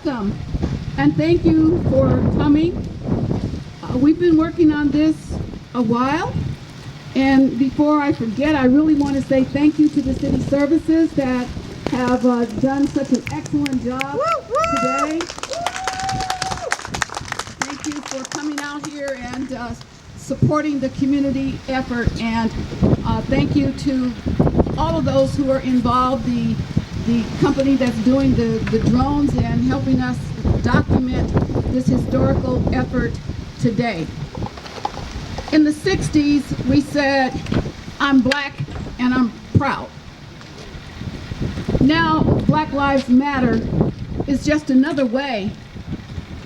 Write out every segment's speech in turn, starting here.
welcome and thank you for coming. We've been working on this a while, and before I forget, I really want to say thank you to the city services that have done such an excellent job today. Thank you for coming out here and supporting the community effort, and thank you to all of those who are involved, the company that's doing the drones and helping us document this historical effort today. In the 60s, we said, I'm black and I'm proud. Now, Black Lives Matter is just another way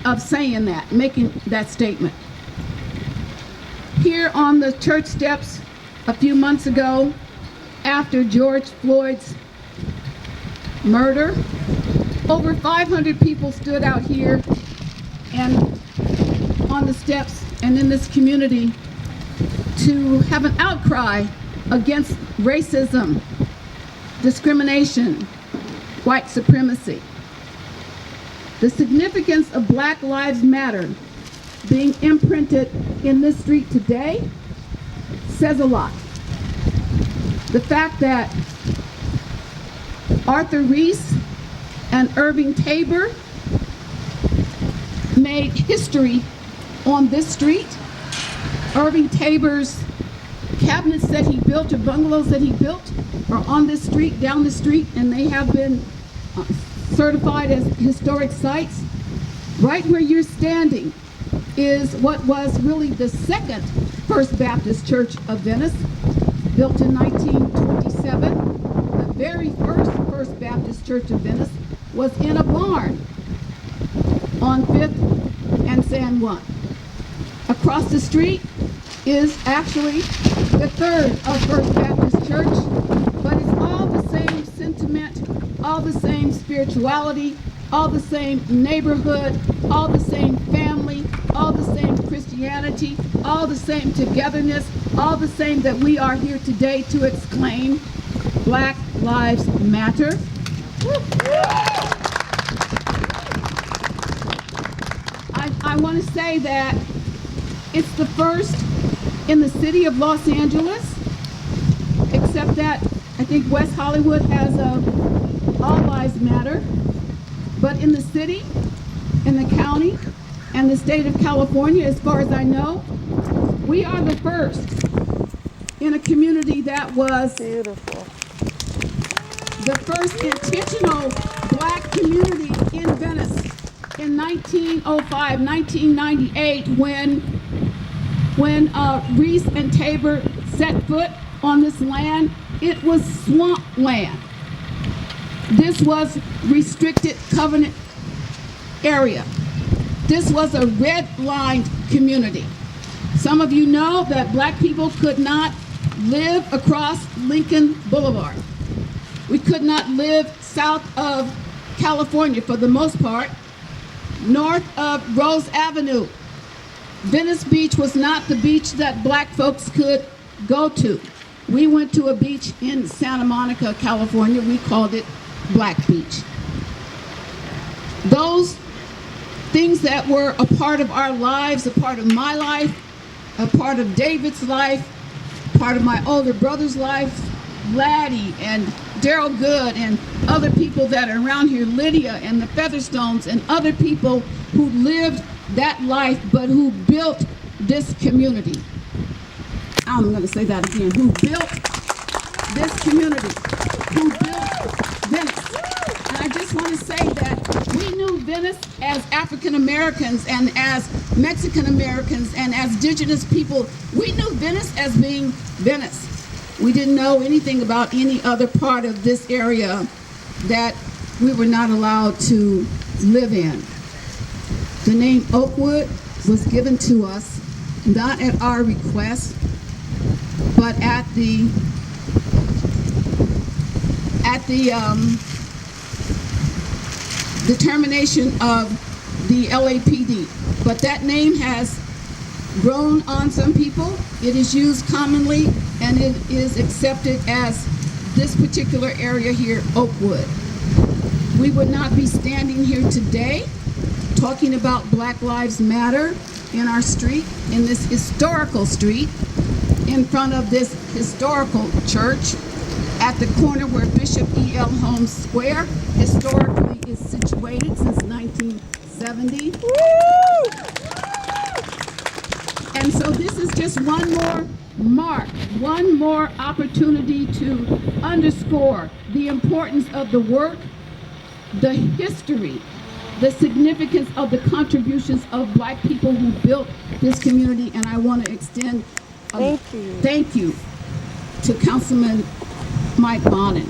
of saying that, making that statement. Here on the church steps a few months ago, after George Floyd's murder, over 500 people stood out here and on the steps and in this community to have an outcry against racism, discrimination, white supremacy. The significance of Black Lives Matter being imprinted in this street today says a lot. The fact that Arthur Reese and Irving Tabor made history on this street. Irving Tabor's cabinets that he built, or bungalows that he built, are on this street, down the street, and they have been certified as historic sites. Right where you're standing is what was really the second First Baptist Church of Venice, built in 1927. The very First Baptist Church of Venice was in a barn on 5th and San Juan. Across the street is actually the third of First Baptist Church, but it's all the same sentiment, all the same spirituality, all the same neighborhood, all the same family, all the same Christianity, all the same togetherness, all the same that we are here today to exclaim, Black Lives Matter. I want to say that it's the first in the city of Los Angeles, except that I think West Hollywood has a All Lives Matter. But in the city, in the county, and the state of California, as far as I know, we are the first in a community that was beautiful. The first intentional black community in Venice in 1905, 1998, when Reese and Tabor set foot on this land. It was swamp land. This was restricted covenant area. This was a red-lined community. Some of you know that black people could not live across Lincoln Boulevard. We could not live south of California for the most part, north of Rose Avenue. Venice Beach was not the beach that black folks could go to. We went to a beach in Santa Monica, California. We called it Black Beach. Those things that were a part of our lives, a part of my life, a part of David's life, part of my older brother's life, Laddie and Daryl Good and other people that are around here, Lydia and the Featherstones and other people who lived that life but who built this community. I'm going to say that again. Who built this community, who built Venice. And I just want to say that we knew Venice as African Americans and as Mexican Americans and as indigenous people. We knew Venice as being Venice. We didn't know anything about any other part of this area that we were not allowed to live in. The name Oakwood was given to us not at our request, but at the determination of the LAPD. But that name has grown on some people. It is used commonly, and it is accepted as this particular area here, Oakwood. we would not be standing here today talking about Black Lives Matter in our street, in this historical street, in front of this historical church, at the corner where Bishop E.L. Holmes Square historically is situated since 1970. And so this is just one more mark, one more opportunity to underscore the importance of the work, the history, the significance of the contributions of Black people who built this community. And I want to extend a thank you to Councilman Mike Bonin.